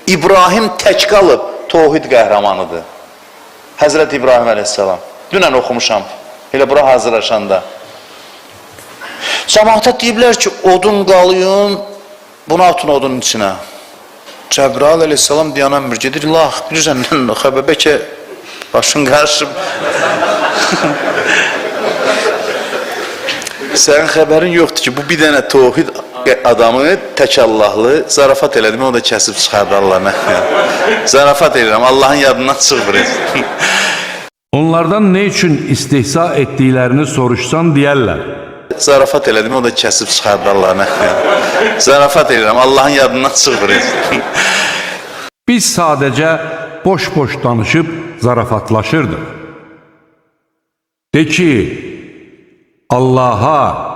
İbrahim tək qalıb təvhid qəhrəmanıdır. Həzrət İbrahim əleyhissalam. Dünən oxumuşam, elə bura hazırlaşanda. Cəmaata deyiblər ki, odun qalıyın, bunu atın odunun içinə. Cəbrail əleyhissalam dayanamır, gedir, lax, bilirsən, xəbəbə ki, başın qarışıb. Sənin xəbərin yoxdur ki, bu bir dənə təvhid adamı tək Allahlı zarafat elədim, o da kəsib çıxardı Allah'ına. Zarafat edirəm, Allah'ın yadından çıxmır. Onlardan ne üçün istihza etdiklərini soruşsan deyərlər. Zarafat elədim, o da kəsib çıxardı Allah'ına. Zarafat edirəm, Allah'ın yadından çıxmır. Biz sadəcə boş-boş danışıb zarafatlaşırdıq. De ki, Allaha,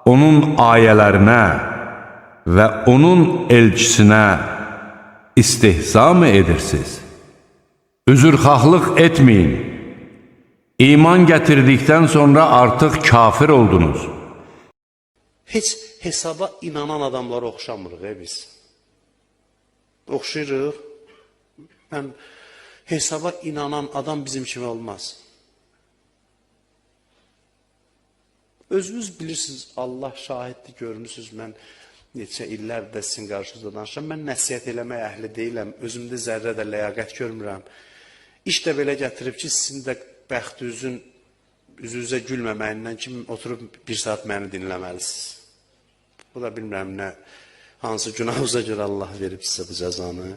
onun ayələrinə və onun elçisinə istihza mı edirsiniz? Üzrxahlıq etməyin. İman gətirdikdən sonra artıq kafir oldunuz. Heç hesaba inanan adamlara oxşamırıq biz. Oxşayırıq. Mən hesaba inanan adam bizim kimi olmaz. Özünüz bilirsiniz, Allah şahiddir, görmüsünüz, mən neçə illərdə sizin qarşınızda danışıram. Mən nəsiyyət eləmək əhli deyiləm, özümdə zərrə də ləyaqət görmürəm. İş də belə gətirib ki, sizin də bəxtinizin üzünüzə gülməməyindən ki, oturub bir saat məni dinləməlisiniz. Bu da bilmirəm nə, hansı günahınıza görə Allah verib sizə bu cəzanı.